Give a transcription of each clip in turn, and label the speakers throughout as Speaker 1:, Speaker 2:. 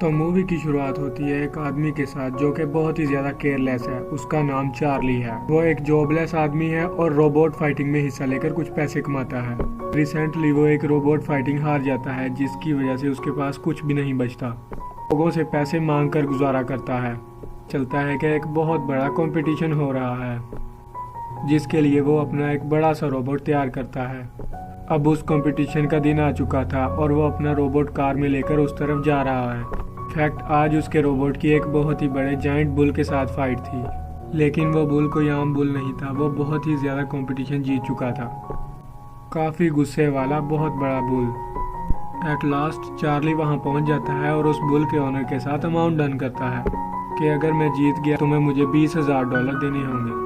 Speaker 1: तो मूवी की शुरुआत होती है एक आदमी के साथ जो कि बहुत ही ज़्यादा केयरलेस है। उसका नाम चार्ली है। वो एक जॉबलेस आदमी है और रोबोट फाइटिंग में हिस्सा लेकर कुछ पैसे कमाता है। रिसेंटली वो एक रोबोट फाइटिंग हार जाता है जिसकी वजह से उसके पास कुछ भी नहीं बचता। लोगों से पैसे मांग कर गुजारा करता है। चलता है कि एक बहुत बड़ा कंपटीशन हो रहा है जिसके लिए वो अपना एक बड़ा सा रोबोट तैयार करता है। अब उस कंपटीशन का दिन आ चुका था और वो अपना रोबोट कार में लेकर उस तरफ जा रहा है। फैक्ट आज उसके रोबोट की एक बहुत ही बड़े जाइंट बुल के साथ फाइट थी, लेकिन वो बुल कोई आम बुल नहीं था। वो बहुत ही ज़्यादा कंपटीशन जीत चुका था। काफ़ी गुस्से वाला बहुत बड़ा बुल। एट लास्ट चार्ली वहाँ पहुँच जाता है और उस बुल के ओनर के साथ अमाउंट डन करता है कि अगर मैं जीत गया तो मुझे $20,000 देने होंगे।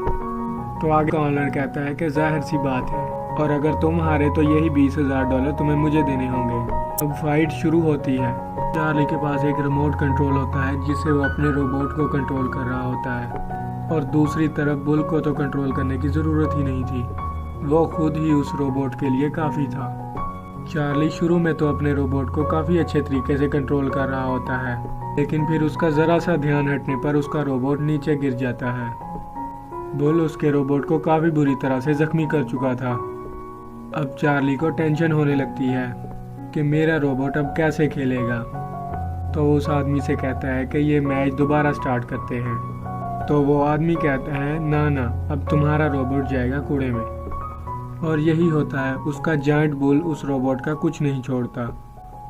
Speaker 1: तो आगे का ओनर कहता है कि जाहिर सी बात है, और अगर तुम हारे तो यही $20,000 तुम्हें मुझे देने होंगे। अब फाइट शुरू होती है। चार्ली के पास एक रिमोट कंट्रोल होता है जिससे वो अपने रोबोट को कंट्रोल कर रहा होता है, और दूसरी तरफ बुल को तो कंट्रोल करने की ज़रूरत ही नहीं थी। वो खुद ही उस रोबोट के लिए काफ़ी था। चार्ली शुरू में तो अपने रोबोट को काफ़ी अच्छे तरीके से कंट्रोल कर रहा होता है, लेकिन फिर उसका ज़रा सा ध्यान हटने पर उसका रोबोट नीचे गिर जाता है। बुल उसके रोबोट को काफ़ी बुरी तरह से जख्मी कर चुका था। अब चार्ली को टेंशन होने लगती है कि मेरा रोबोट अब कैसे खेलेगा। तो वो उस आदमी से कहता है कि ये मैच दोबारा स्टार्ट करते हैं। तो वो आदमी कहता है ना ना, अब तुम्हारा रोबोट जाएगा कूड़े में। और यही होता है। उसका जायंट बुल उस रोबोट का कुछ नहीं छोड़ता।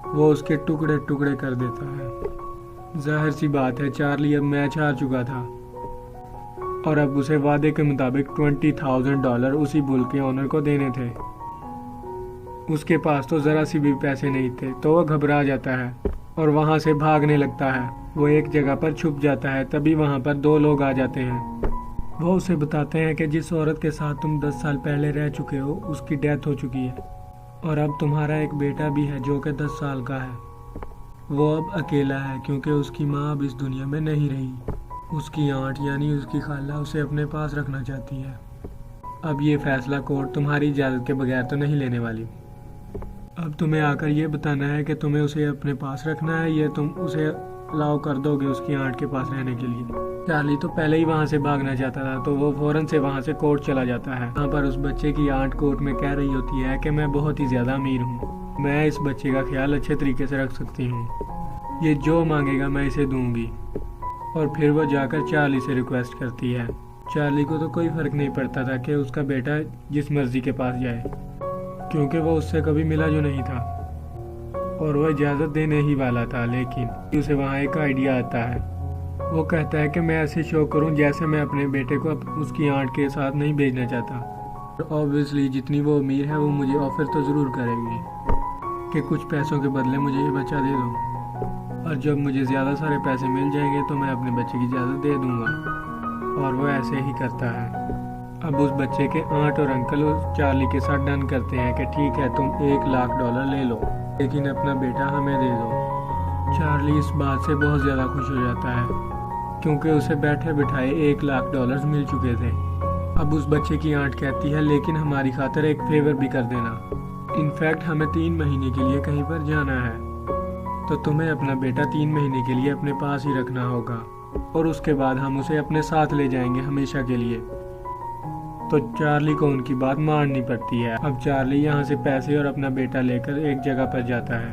Speaker 1: वो उसके टुकड़े टुकड़े कर देता है। जाहिर सी बात है चार्ली अब मैच हार चुका था और अब उसे वादे के मुताबिक $20,000 उसी बुल के ओनर को देने थे। उसके पास तो ज़रा सी भी पैसे नहीं थे, तो वह घबरा जाता है और वहाँ से भागने लगता है। वो एक जगह पर छुप जाता है। तभी वहाँ पर 2 लोग आ जाते हैं। वो उसे बताते हैं कि जिस औरत के साथ तुम 10 साल पहले रह चुके हो उसकी डेथ हो चुकी है, और अब तुम्हारा एक बेटा भी है जो कि 10 साल का है। वो अब अकेला है क्योंकि उसकी माँ अब इस दुनिया में नहीं रही। उसकी आंट यानी उसकी खाला उसे अपने पास रखना चाहती है। अब ये फैसला कोर्ट तुम्हारी इजाज़त के बगैर तो नहीं लेने वाली। अब तुम्हें आकर ये बताना है कि तुम्हें उसे अपने पास रखना है या तुम उसे अलाउ कर दोगे उसकी आंट के पास रहने के लिए। चार्ली तो पहले ही वहाँ से भागना चाहता था, तो वो फौरन से वहाँ से कोर्ट चला जाता है। वहाँ पर उस बच्चे की आंट कोर्ट में कह रही होती है कि मैं बहुत ही ज़्यादा अमीर हूँ, मैं इस बच्चे का ख्याल अच्छे तरीके से रख सकती हूँ, ये जो मांगेगा मैं इसे दूंगी। और फिर वो जाकर चार्ली से रिक्वेस्ट करती है। चार्ली को तो कोई फ़र्क नहीं पड़ता था कि उसका बेटा जिस मर्ज़ी के पास जाए, क्योंकि वो उससे कभी मिला जो नहीं था और वह इजाज़त देने ही वाला था। लेकिन उसे वहाँ एक आइडिया आता है। वो कहता है कि मैं ऐसे शो करूँ जैसे मैं अपने बेटे को उसकी आंट के साथ नहीं भेजना चाहता। ऑब्वियसली जितनी वो अमीर है वो मुझे ऑफ़र तो ज़रूर करेगी कि कुछ पैसों के बदले मुझे ये बच्चा दे दो, और जब मुझे ज़्यादा सारे पैसे मिल जाएंगे तो मैं अपने बच्चे की इजाज़त दे दूँगा। और वो ऐसे ही करता है। अब उस बच्चे के आंट और अंकल चार्ली के साथ डन करते हैं कि ठीक है तुम $1,00,000 ले लो, लेकिन अपना बेटा हमें दे दो। चार्ली इस बात से बहुत ज़्यादा खुश हो जाता है क्योंकि उसे बैठे बिठाए $1,00,000 मिल चुके थे। अब उस बच्चे की आंट कहती है लेकिन हमारी खातिर एक फेवर भी कर देना। इनफैक्ट हमें 3 महीने के लिए कहीं पर जाना है, तो तुम्हें अपना बेटा 3 महीने के लिए अपने पास ही रखना होगा, और उसके बाद हम उसे अपने साथ ले जाएंगे हमेशा के लिए। तो चार्ली को उनकी बात माननी पड़ती है। अब चार्ली यहाँ से पैसे और अपना बेटा लेकर एक जगह पर जाता है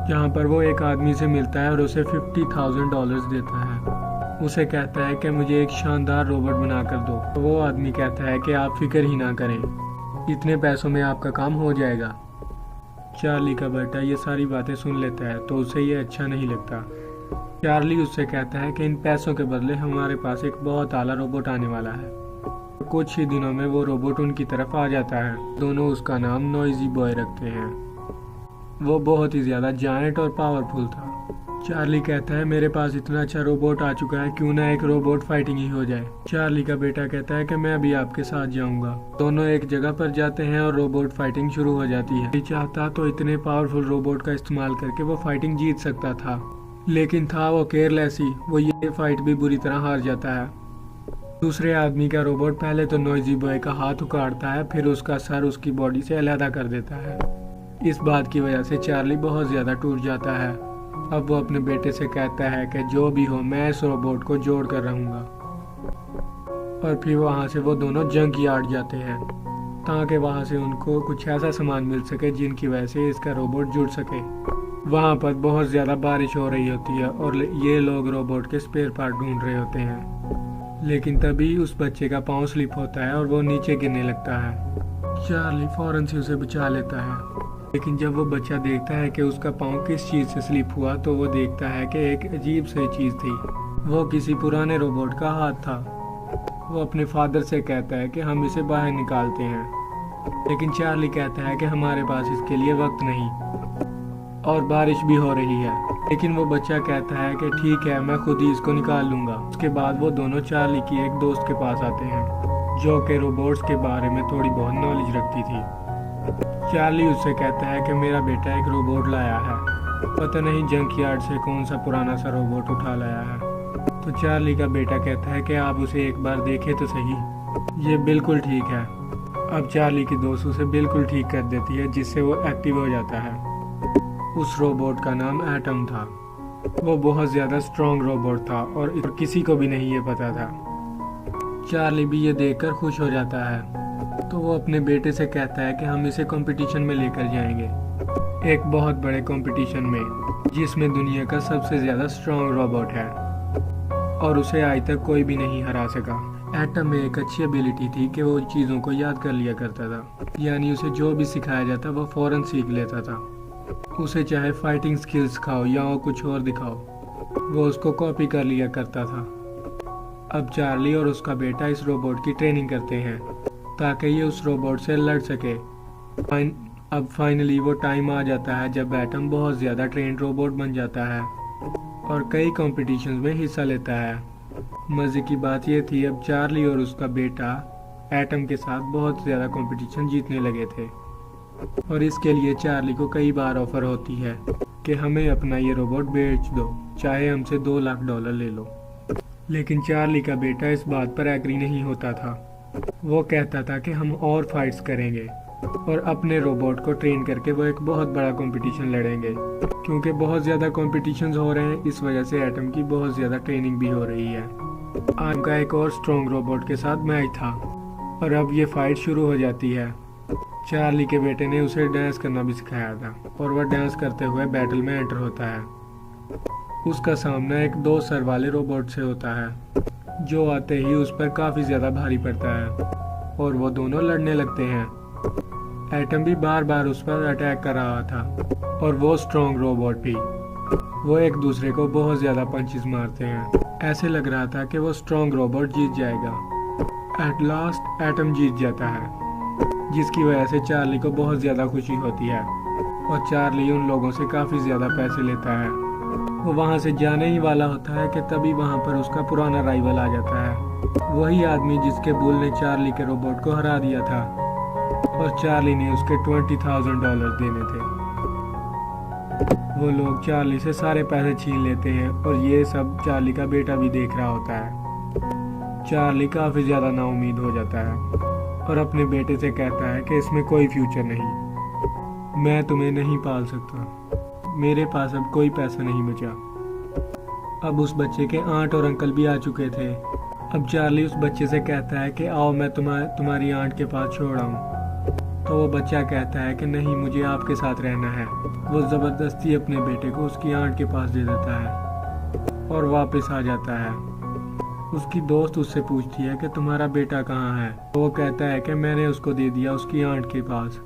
Speaker 1: जहाँ पर वो एक आदमी से मिलता है और उसे $50,000 देता है। उसे कहता है कि मुझे एक शानदार रोबोट बना कर दो। तो वो आदमी कहता है कि आप फिक्र ही ना करें, इतने पैसों में आपका काम हो जाएगा। चार्ली का बेटा ये सारी बातें सुन लेता है तो उसे ये अच्छा नहीं लगता। चार्ली उससे कहता है कि इन पैसों के बदले हमारे पास एक बहुत आला रोबोट आने वाला है। कुछ ही दिनों में वो रोबोट उनकी तरफ आ जाता है। दोनों उसका नाम नॉइजी बॉय रखते हैं। वो बहुत ही ज़्यादा जायंट और पावरफुल था। चार्ली कहता है मेरे पास इतना अच्छा रोबोट आ चुका है, क्यों ना एक रोबोट फाइटिंग ही हो जाए। चार्ली का बेटा कहता है कि मैं भी आपके साथ जाऊंगा। दोनों एक जगह पर जाते हैं और रोबोट फाइटिंग शुरू हो जाती है। चाहता तो इतने पावरफुल रोबोट का इस्तेमाल करके वो फाइटिंग जीत सकता था, लेकिन था वो केयरलेस ही। वो ये फाइट भी बुरी तरह हार जाता है। दूसरे आदमी का रोबोट पहले तो नॉइजी बॉय का हाथ उखाड़ता है, फिर उसका सर उसकी बॉडी से अलग कर देता है। इस बात की वजह से चार्ली बहुत ज़्यादा टूट जाता है अब वो अपने बेटे से कहता है कि जो भी हो मैं इस रोबोट को जोड़ कर रहूँगा। और फिर वहाँ से वो दोनों जंक यार्ड जाते हैं ताकि वहाँ से उनको कुछ ऐसा सामान मिल सके जिनकी वजह से इसका रोबोट जुड़ सके। वहाँ पर बहुत ज़्यादा बारिश हो रही होती है और ये लोग रोबोट के स्पेयर पार्ट ढूंढ रहे होते हैं, लेकिन तभी उस बच्चे का पाँव स्लिप होता है और वो नीचे गिरने लगता है। चार्ली फौरन से उसे बचा लेता है, लेकिन जब वो बच्चा देखता है कि उसका पाँव किस चीज़ से स्लिप हुआ तो वो देखता है कि एक अजीब सी चीज़ थी। वो किसी पुराने रोबोट का हाथ था। वो अपने फादर से कहता है कि हम इसे बाहर निकालते हैं, लेकिन चार्ली कहता है कि हमारे पास इसके लिए वक्त नहीं और बारिश भी हो रही है। लेकिन वो बच्चा कहता है कि ठीक है, मैं खुद ही इसको निकाल लूँगा। उसके बाद वो दोनों चार्ली की एक दोस्त के पास आते हैं जो कि रोबोट्स के बारे में थोड़ी बहुत नॉलेज रखती थी। चार्ली उससे कहता है कि मेरा बेटा एक रोबोट लाया है, पता नहीं जंक यार्ड से कौन सा पुराना सा रोबोट उठा लाया है। तो चार्ली का बेटा कहता है कि आप उसे एक बार देखें तो सही। ये बिल्कुल ठीक है। अब चार्ली की दोस्त उसे बिल्कुल ठीक कर देती है, जिससे वो एक्टिव हो जाता है। उस रोबोट का नाम एटम था। वो बहुत ज़्यादा स्ट्रॉन्ग रोबोट था और किसी को भी नहीं ये पता था। चार्ली भी ये देखकर खुश हो जाता है, तो वो अपने बेटे से कहता है कि हम इसे कंपटीशन में लेकर जाएंगे, एक बहुत बड़े कंपटीशन में जिसमें दुनिया का सबसे ज़्यादा स्ट्रॉन्ग रोबोट है और उसे आज तक कोई भी नहीं हरा सका। एटम में एक अच्छी एबिलिटी थी कि वो चीज़ों को याद कर लिया करता था, यानी उसे जो भी सिखाया जाता वो फ़ौरन सीख लेता था। उसे चाहे फाइटिंग स्किल्स सिखाओ या वो कुछ और दिखाओ, वो उसको कॉपी कर लिया करता था। अब चार्ली और उसका बेटा इस रोबोट की ट्रेनिंग करते हैं ताकि ये उस रोबोट से लड़ सके। अब फाइनली वो टाइम आ जाता है जब एटम बहुत ज़्यादा ट्रेंड रोबोट बन जाता है और कई कॉम्पिटिशन में हिस्सा लेता है। मज़े की बात यह थी, अब चार्ली और उसका बेटा एटम के साथ बहुत ज़्यादा कंपटीशन जीतने लगे थे और इसके लिए चार्ली को कई बार ऑफर होती है कि हमें अपना ये रोबोट बेच दो, चाहे हमसे $2 लाख ले लो। लेकिन चार्ली का बेटा इस बात पर एग्री नहीं होता था। वो कहता था कि हम और फाइट्स करेंगे और अपने रोबोट को ट्रेन करके वो एक बहुत बड़ा कंपटीशन लड़ेंगे, क्योंकि बहुत ज़्यादा कॉम्पिटिशन्स हो रहे हैं। इस वजह से एटम की बहुत ज़्यादा ट्रेनिंग भी हो रही है। आज का एक और स्ट्रॉन्ग रोबोट के साथ मैच था और अब ये फाइट शुरू हो जाती है। चार्ली के बेटे ने उसे डांस करना भी सिखाया था और वह डांस करते हुए बैटल में एंटर होता है। उसका सामना एक 2 सर वाले रोबोट से होता है जो आते ही उस पर काफ़ी ज़्यादा भारी पड़ता है और वो दोनों लड़ने लगते हैं। एटम भी बार बार उस पर अटैक कर रहा था और वो स्ट्रॉन्ग रोबोट भी। वो एक दूसरे को बहुत ज़्यादा पंचेस मारते हैं। ऐसे लग रहा था कि वो स्ट्रॉन्ग रोबोट जीत जाएगा। एट लास्ट एटम जीत जाता है, जिसकी वजह से चार्ली को बहुत ज़्यादा खुशी होती है और चार्ली उन लोगों से काफ़ी ज़्यादा पैसे लेता है। वो वहाँ से जाने ही वाला होता है कि तभी वहाँ पर उसका पुराना राइवल आ जाता है, वही आदमी जिसके बुल ने चार्ली के रोबोट को हरा दिया था और चार्ली ने उसके $20,000 देने थे। वो लोग चार्ली से सारे पैसे छीन लेते हैं और ये सब चार्ली का बेटा भी देख रहा होता है। चार्ली काफ़ी ज़्यादा नाउम्मीद हो जाता है और अपने बेटे से कहता है कि इसमें कोई फ्यूचर नहीं, मैं तुम्हें नहीं पाल सकता, मेरे पास अब कोई पैसा नहीं बचा। अब उस बच्चे के आंट और अंकल भी आ चुके थे। अब चार्ली उस बच्चे से कहता है कि आओ मैं तुम्हारी आंट के पास छोड़ आऊँ। तो वो बच्चा कहता है कि नहीं, मुझे आपके साथ रहना है। वो ज़बरदस्ती अपने बेटे को उसकी आंट के पास दे देता है और वापस आ जाता है। उसकी दोस्त उससे पूछती है कि तुम्हारा बेटा कहाँ है। तो वो कहता है कि मैंने उसको दे दिया उसकी आंट के पास,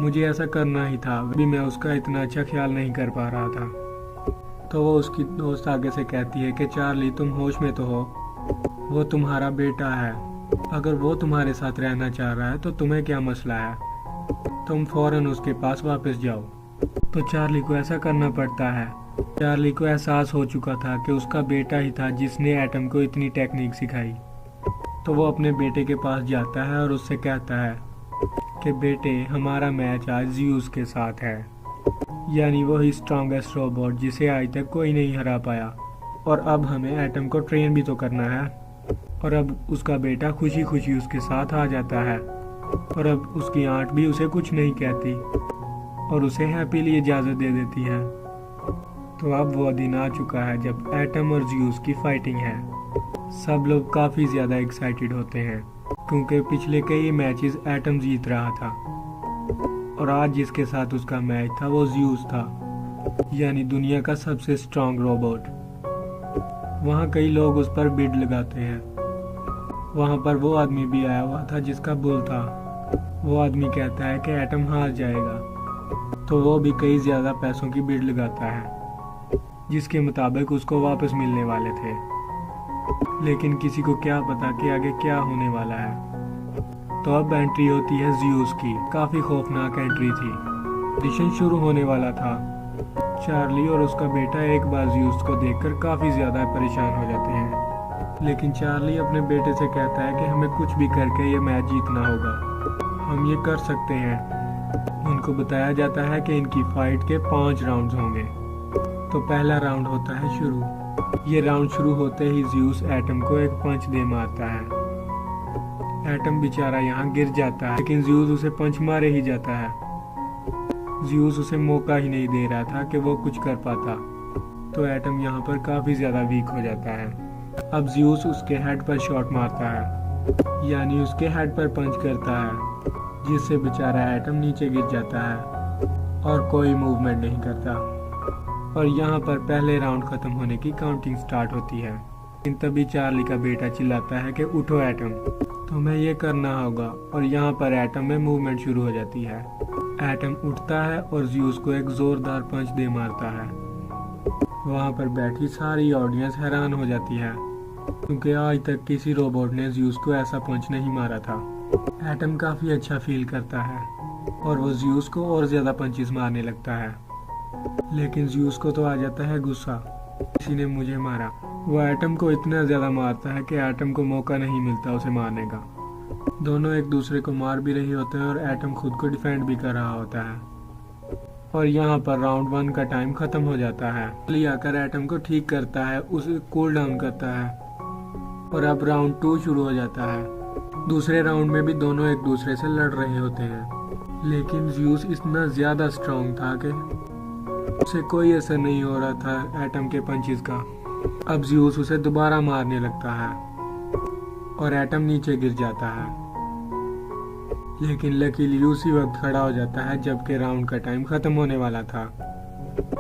Speaker 1: मुझे ऐसा करना ही था, अभी मैं उसका इतना अच्छा ख्याल नहीं कर पा रहा था। तो वो उसकी दोस्त आगे से कहती है कि चार्ली तुम होश में तो हो, वो तुम्हारा बेटा है, अगर वो तुम्हारे साथ रहना चाह रहा है तो तुम्हें क्या मसला है, तुम फौरन उसके पास वापस जाओ। तो चार्ली को ऐसा करना पड़ता है। चार्ली को एहसास हो चुका था कि उसका बेटा ही था जिसने एटम को इतनी टेक्निक सिखाई। तो वो अपने बेटे के पास जाता है और उससे कहता है कि बेटे हमारा मैच आज ज़्यूस के साथ है, यानी वही स्ट्रॉन्गेस्ट रोबोट जिसे आज तक कोई नहीं हरा पाया, और अब हमें एटम को ट्रेन भी तो करना है। और अब उसका बेटा खुशी खुशी उसके साथ आ जाता है और अब उसकी आंट भी उसे कुछ नहीं कहती और उसे हैप्पीली इजाज़त दे देती है। तो तो अब वो दिन आ चुका है जब एटम और ज़्यूस की फाइटिंग है। सब लोग काफ़ी ज़्यादा एक्साइटेड होते हैं क्योंकि पिछले कई मैचेस एटम जीत रहा था और आज जिसके साथ उसका मैच था वो ज़्यूस था, यानी दुनिया का सबसे स्ट्रांग रोबोट। वहाँ कई लोग उस पर बिड लगाते हैं। वहाँ पर वो आदमी भी आया हुआ था जिसका बुल था। वो आदमी कहता है कि एटम हार जाएगा, तो वो भी कई ज़्यादा पैसों की बिड लगाता है जिसके मुताबिक उसको वापस मिलने वाले थे। लेकिन किसी को क्या पता कि आगे क्या होने वाला है। तो अब एंट्री होती है ज़्यूस की। काफ़ी खौफनाक एंट्री थी। ऑडिशन शुरू होने वाला था। चार्ली और उसका बेटा एक बार ज़्यूस को देखकर काफ़ी ज़्यादा परेशान हो जाते हैं, लेकिन चार्ली अपने बेटे से कहता है कि हमें कुछ भी करके ये मैच जीतना होगा, हम ये कर सकते हैं। उनको बताया जाता है कि इनकी फाइट के 5 राउंड्स होंगे। तो पहला राउंड होता है शुरू। ये राउंड शुरू होते ही ज़्यूस एटम को एक पंच दे मारता है। एटम बेचारा यहाँ गिर जाता है, लेकिन ज़्यूस उसे पंच मारे ही जाता है। ज़्यूस उसे मौका ही नहीं दे रहा था कि वो कुछ कर पाता। तो एटम यहाँ पर काफ़ी ज़्यादा वीक हो जाता है। अब ज़्यूस उसके हेड पर शॉट मारता है, यानी उसके हेड पर पंच करता है, जिससे बेचारा एटम नीचे गिर जाता है और कोई मूवमेंट नहीं करता। और यहाँ पर पहले राउंड खत्म होने की काउंटिंग स्टार्ट होती है। लेकिन तभी चार्ली का बेटा चिल्लाता है कि उठो एटम, तुम्हें ये करना होगा। और यहाँ पर एटम में मूवमेंट शुरू हो जाती है। एटम उठता है और ज़्यूस को एक जोरदार पंच दे मारता है। वहाँ पर बैठी सारी ऑडियंस हैरान हो जाती है क्योंकि आज तक किसी रोबोट ने ज़्यूस को ऐसा पंच नहीं मारा था। एटम काफ़ी अच्छा फील करता है और वो ज़्यूस को और ज़्यादा पंचेस मारने लगता है। लेकिन ज़्यूस को तो आ जाता है गुस्सा, किसी ने मुझे मारा। वो एटम को इतना ज़्यादा मारता है कि एटम को मौका नहीं मिलता उसे मारने का। दोनों एक दूसरे को मार भी रहे होते हैं और एटम खुद को डिफेंड भी कर रहा होता है। और यहाँ पर राउंड 1 का टाइम खत्म हो जाता है। चार्ली आकर एटम को ठीक करता है, उसे कूल डाउन करता है और अब राउंड 2 शुरू हो जाता है। दूसरे राउंड में भी दोनों एक दूसरे से लड़ रहे होते हैं, लेकिन ज़्यूस इतना ज़्यादा स्ट्रांग था कि उसे कोई असर नहीं हो रहा था एटम के पंचेस का। अब ज़्यूस उसे दोबारा मारने लगता है और एटम नीचे गिर जाता है। लेकिन लकीली उसी वक्त खड़ा हो जाता है जबकि राउंड का टाइम खत्म होने वाला था।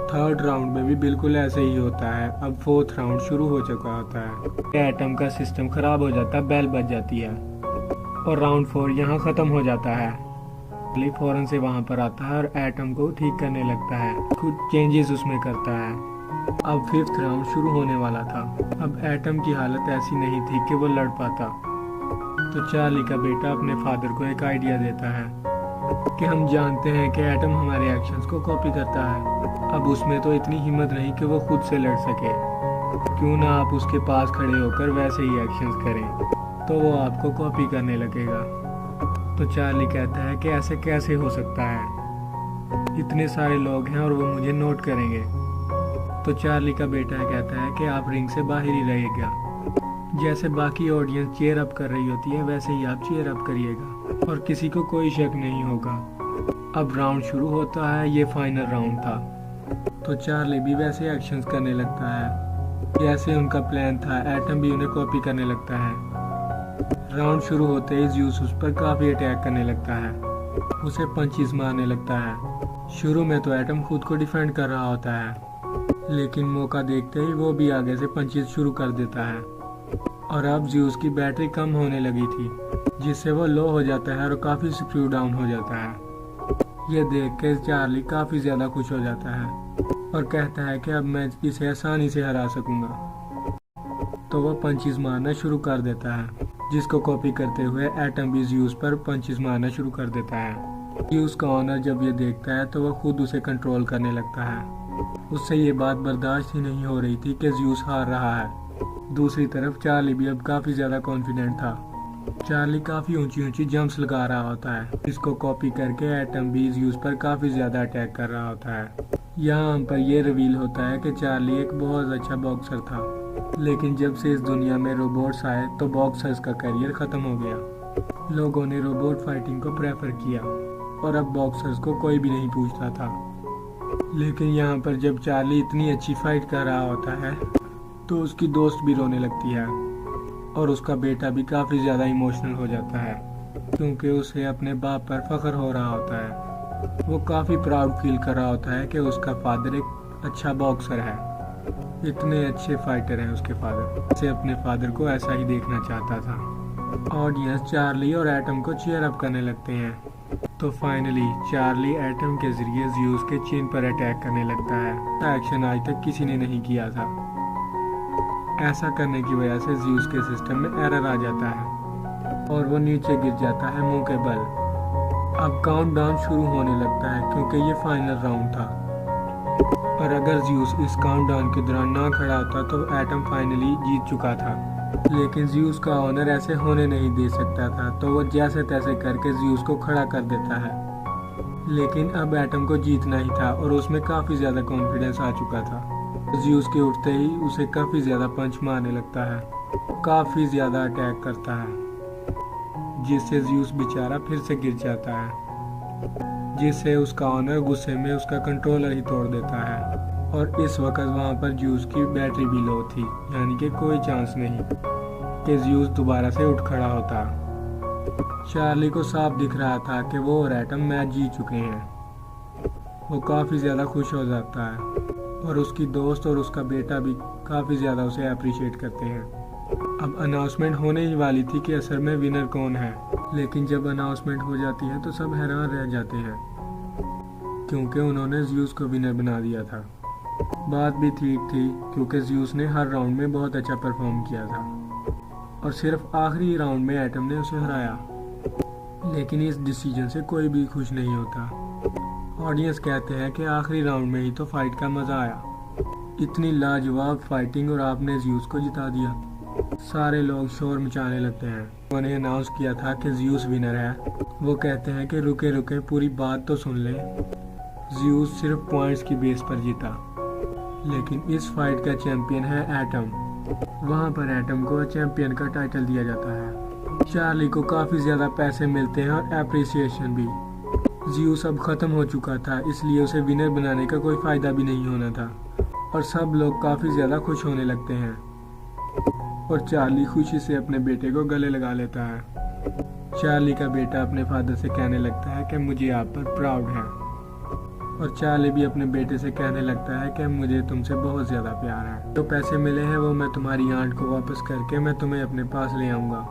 Speaker 1: थर्ड राउंड में भी बिल्कुल ऐसे ही होता है। अब फोर्थ राउंड शुरू हो चुका होता है। एटम का सिस्टम खराब हो जाता है, बेल बज जाती है और राउंड 4 यहाँ खत्म हो जाता है। चार्ली फौरन से वहाँ पर आता है और एटम को ठीक करने लगता है, कुछ चेंजेस उसमें करता है। अब 5th राउंड शुरू होने वाला था। अब एटम की हालत ऐसी नहीं थी कि वो लड़ पाता। तो चार्ली का बेटा अपने फादर को एक आइडिया देता है कि हम जानते हैं कि एटम हमारे एक्शंस को कॉपी करता है। अब उसमें तो इतनी हिम्मत नहीं कि वो खुद से लड़ सके, क्यों ना आप उसके पास खड़े होकर वैसे ही एक्शंस करें, तो वो आपको कॉपी करने लगेगा। तो चार्ली कहता है कि ऐसे कैसे हो सकता है, इतने सारे लोग हैं और वो मुझे नोट करेंगे। तो चार्ली का बेटा कहता है कि आप रिंग से बाहर ही रहिएगा, जैसे बाकी ऑडियंस चीयर अप कर रही होती है वैसे ही आप चीयर अप करिएगा और किसी को कोई शक नहीं होगा। अब राउंड शुरू होता है, ये फाइनल राउंड था। तो चार्ली भी वैसे एक्शंस करने लगता है जैसे उनका प्लान था। एटम भी उन्हें कॉपी करने लगता है। राउंड शुरू होते ही ज़्यूस उस पर काफ़ी अटैक करने लगता है, उसे पंचेस मारने लगता है। शुरू में तो एटम खुद को डिफेंड कर रहा होता है, लेकिन मौका देखते ही वो भी आगे से पंचेस शुरू कर देता है। और अब ज़्यूस की बैटरी कम होने लगी थी, जिससे वो लो हो जाता है और काफ़ी स्क्रू डाउन हो जाता है। ये देख के चार्ली काफ़ी ज़्यादा खुश हो जाता है और कहता है कि अब मैं इसे आसानी से हरा सकूंगा। तो वो पंचेस मारना शुरू कर देता है, जिसको कॉपी करते हुए एटम भी ज़्यूस पर पंचेस मारना शुरू कर देता है। ज़्यूस का ऑनर जब ये देखता है तो वह खुद उसे कंट्रोल करने लगता है। उससे ये बात बर्दाश्त ही नहीं हो रही थी कि ज़्यूस हार रहा है। दूसरी तरफ चार्ली भी अब काफ़ी ज़्यादा कॉन्फिडेंट था। चार्ली काफ़ी ऊंची ऊंची जंप्स लगा रहा होता है, इसको कॉपी करके एटम भी ज़्यूस पर काफ़ी ज़्यादा अटैक कर रहा होता है। यहाँ पर यह रिवील होता है कि चार्ली एक बहुत अच्छा बॉक्सर था, लेकिन जब से इस दुनिया में रोबोट्स आए तो बॉक्सर्स का करियर ख़त्म हो गया। लोगों ने रोबोट फाइटिंग को प्रेफर किया और अब बॉक्सर्स को कोई भी नहीं पूछता था। लेकिन यहाँ पर जब चार्ली इतनी अच्छी फाइट कर रहा होता है तो उसकी दोस्त भी रोने लगती है और उसका बेटा भी काफ़ी ज़्यादा इमोशनल हो जाता है क्योंकि उसे अपने बाप पर फख्र हो रहा होता है। वो काफ़ी प्राउड फील कर रहा होता है कि उसका फादर एक अच्छा बॉक्सर है, इतने अच्छे फाइटर हैं उसके फादर। उसे अपने फादर को ऐसा ही देखना चाहता था। ऑडियंस चार्ली और एटम को चीयर अप करने लगते हैं। तो फाइनली चार्ली एटम के जरिए ज़्यूस के चिन पर अटैक करने लगता है। एक्शन आज तक किसी ने नहीं किया था। ऐसा करने की वजह से ज़्यूस के सिस्टम में एरर आ जाता है और वो नीचे गिर जाता है मुंह के बल। अब काउंटडाउन शुरू होने लगता है क्योंकि ये फाइनल राउंड था और अगर ज़्यूस इस काउंटडाउन के दौरान ना खड़ा होता तो एटम फाइनली जीत चुका था। लेकिन ज़्यूस का ऑनर ऐसे होने नहीं दे सकता था, तो वो जैसे तैसे करके ज़्यूस को खड़ा कर देता है। लेकिन अब एटम को जीतना ही था और उसमें काफ़ी ज़्यादा कॉन्फिडेंस आ चुका था। ज़्यूस के उठते ही उसे काफ़ी ज़्यादा पंच मारने लगता है, काफ़ी ज़्यादा अटैक करता है, जिससे ज़्यूस बेचारा फिर से गिर जाता है, जिससे उसका ऑनर गुस्से में उसका कंट्रोलर ही तोड़ देता है। और इस वक्त वहाँ पर ज़्यूस की बैटरी भी लो थी, यानी कि कोई चांस नहीं कि ज़्यूस दोबारा से उठ खड़ा होता। चार्ली को साफ दिख रहा था कि वो और एटम मैच जीत चुके हैं। वो काफ़ी ज़्यादा खुश हो जाता है और उसकी दोस्त और उसका बेटा भी काफ़ी ज़्यादा उसे अप्रिशिएट करते हैं। अब अनाउंसमेंट होने ही वाली थी कि असल में विनर कौन है, लेकिन जब अनाउंसमेंट हो जाती है तो सब हैरान रह जाते हैं क्योंकि उन्होंने ज़्यूस को विनर बना दिया था। बात भी ठीक थी क्योंकि ज़्यूस ने हर राउंड में बहुत अच्छा परफॉर्म किया था और सिर्फ आखिरी राउंड में एटम ने उसे हराया। लेकिन इस डिसीजन से कोई भी खुश नहीं होता। ऑडियंस कहते हैं कि आखिरी राउंड में ही तो फाइट का मज़ा आया, इतनी लाजवाब फाइटिंग और आपने ज़्यूस को जिता दिया। सारे लोग शोर मचाने लगते हैं। उन्होंने अनाउंस किया था कि ज़्यूस विनर है। वो कहते हैं कि रुके रुके पूरी बात तो सुन ले, ज़्यूस सिर्फ पॉइंट्स की बेस पर जीता, लेकिन इस फाइट का चैंपियन है एटम। वहाँ पर एटम को चैंपियन का टाइटल दिया जाता है। चार्ली को काफ़ी ज़्यादा पैसे मिलते हैं और एप्रिसिएशन भी। ज़्यूस अब ख़त्म हो चुका था, इसलिए उसे विनर बनाने का कोई फ़ायदा भी नहीं होना था और सब लोग काफ़ी ज़्यादा खुश होने लगते हैं और चार्ली खुशी से अपने बेटे को गले लगा लेता है। चार्ली का बेटा अपने फादर से कहने लगता है कि मुझे आप पर प्राउड है और चार्ली भी अपने बेटे से कहने लगता है कि मुझे तुमसे बहुत ज़्यादा प्यार है। जो पैसे मिले हैं वो मैं तुम्हारी आंट को वापस करके मैं तुम्हें अपने पास ले आऊँगा।